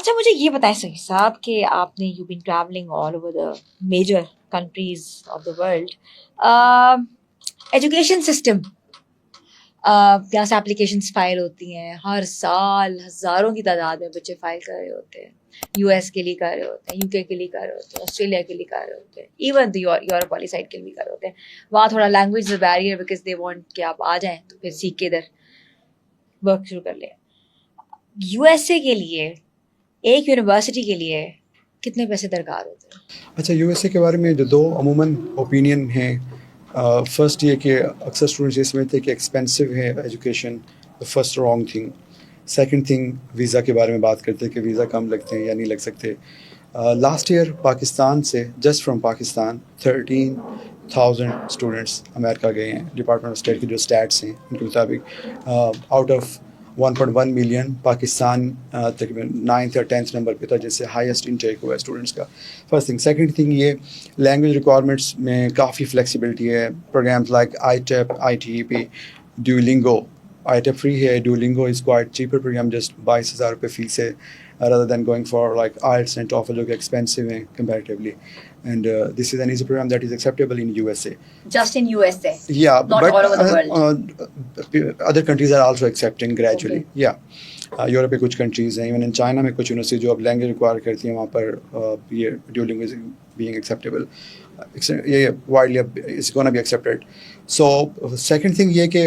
अच्छा मुझे ये बताएं सही साहब कि आपने you been travelling all over the major countries of the world, education system, यहाँ से एप्लीकेशंस फाइल होती हैं हर साल, हज़ारों की तादाद में बच्चे फाइल कर रहे होते हैं। यूएस के लिए कर रहे होते हैं, यूके के लिए कर रहे होते हैं, ऑस्ट्रेलिया के लिए कर रहे होते हैं, इवन यूरोप वाली साइड के लिए भी कर रहे होते हैं। वहाँ थोड़ा language barrier because they want कि आप आ जाएं तो फिर सीख के इधर वर्क शुरू कर लें। यूएसए के लिए एक यूनिवर्सिटी के लिए कितने पैसे दरकार होते हैं? अच्छा, यूएसए के बारे में जो दो अमूमन ओपिनियन हैं, फर्स्ट ये कि अक्सर स्टूडेंट्स ये समझते हैं कि एक्सपेंसिव है education, the first wrong thing. Second thing, visa के बारे में बात करते हैं कि वीज़ा कम लगते हैं या नहीं लग सकते। लास्ट ईयर पाकिस्तान से, just from Pakistan, 13,000 students America गए हैं। डिपार्टमेंट ऑफ स्टेट के जो स्टैट्स हैं उनके मुताबिक आउट ऑफ 1.1 मिलियन पाकिस्तान तकरीबन 9th या 10th नंबर पे था, जैसे हाईएस्ट इनटेक हुआ है स्टूडेंट्स का। First thing. सेकंड थिंग, ये लैंग्वेज रिक्वायरमेंट्स में काफ़ी फ्लेक्सिबिलिटी है। Programs like ITEP, ITEP, Duolingo. ITEP free है, Duolingo is quite cheaper program, just 22,000 रुपये फ़ीस है, rather than going for like IELTS and TOEFL जो कि expensive हैं comparatively. And this is an easy program that is acceptable in USA. Just in USA? Yeah, not but all over the world. Other countries are also accepting gradually. Okay. Yeah. Europe में कुछ countries हैं, even in China में कुछ university जो अब language require करती हैं, वहाँ पर ये Duolingo is being acceptable. ये वाइडली अब it's gonna be accepted. So second thing ये कि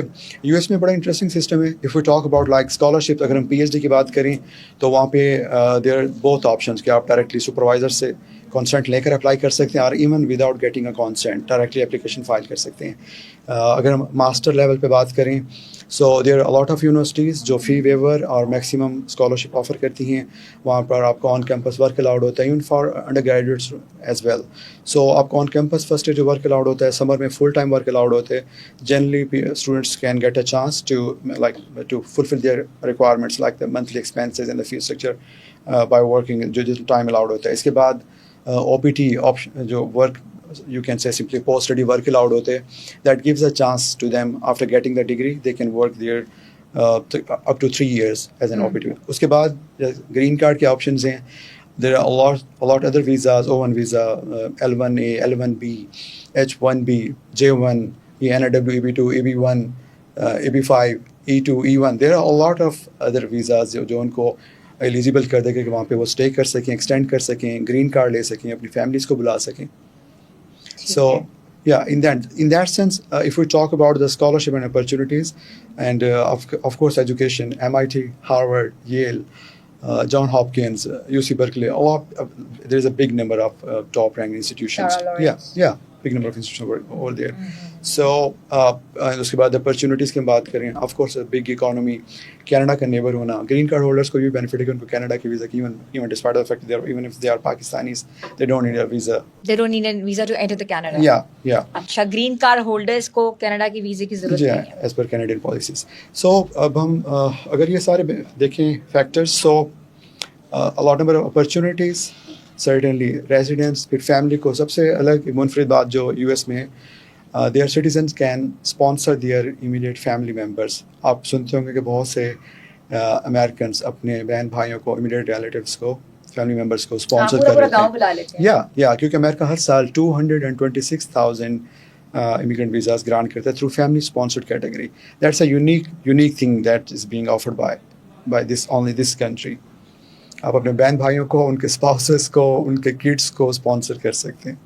यूएस में बड़ा इंटरेस्टिंग सिस्टम है। If we talk about like scholarship, अगर हम पीएचडी की बात करें तो वहाँ पे देयर आर बोथ ऑप्शंस कि आप डायरेक्टली सुपरवाइज़र से कॉन्सेंट लेकर अप्लाई कर सकते हैं और even without getting a consent directly application file कर सकते हैं। अगर हम मास्टर लेवल पे बात करें, so there are a lot of universities जो फ़ी वेवर और मैक्सिमम स्कॉलरशिप ऑफर करती हैं। वहाँ पर आपको ऑन कैंपस वर्क अलाउड होता है, even for undergraduates as well. So आपको ऑन कैंपस फर्स्ट ईयर जो वर्क अलाउड होता है, समर में फुल टाइम वर्क अलाउड होते हैं। Generally students can get a chance to fulfil their requirements like the monthly expenses and the fees structure by working, जो time allowed होता है। इसके बाद OPT ऑप्शन, जो work you can say simply post study work allowed होते हैं, that gives a chance to them after getting the degree they can work there up to 3 years as an OPT. उसके बाद green card के options हैं। there are a lot other visas, O1 visa, L1A, L1B, H1B, J1, NRW, EB2, EB1, EB5, E2, E1. there are a lot of other visas जो उनको eligible कर देंगे कि वहाँ पे वो स्टे कर सकें, एक्सटेंड कर सकें, ग्रीन कार्ड ले सकें, अपनी फैमिलीज़ को बुला सकें। So yeah, in that sense, if we talk about the scholarship and opportunities, and of course education, MIT, Harvard, Yale, John Hopkins, UC Berkeley, there is a big number of top ranked institutions. Yeah, big number of institutions over there. So उसके बाद opportunities की बात करें, of course big economy, Canada का neighbour होना, green card holders को भी benefit है कि उनको कनाडा की वीज़ा की even despite the fact that even if they are Pakistanis they don't need a visa, They don't need a visa to enter the Canada. या अच्छा, ग्रीन कार्ड होल्डर्स को कनाडा की वीजे की जरूरत जी नहीं है। As per Canadian policies. सो अब हम अगर ये सारे देखें factors, so a lot number of opportunities, certainly residence, फिर फैमिली को सबसे अलग मुनफरिद बात जो यूएस में है, their citizens can sponsor their immediate family members. आप सुनते होंगे कि बहुत से अमेरिकन्स अपने बहन भाइयों को, इमीडिएट रिलेटिव्स को, फैमिली मेम्बर्स को स्पॉन्सर कर पूरा रहे गांव बुला लेते हैं। या क्योंकि अमेरिका हर साल 226,000 immigrant visas grant करता है through family sponsored category. That's a unique thing that is being offered by this country. आप अपने बहन भाइयों को, उनके स्पाउसेस को, उनके किड्स को स्पॉन्सर कर सकते हैं।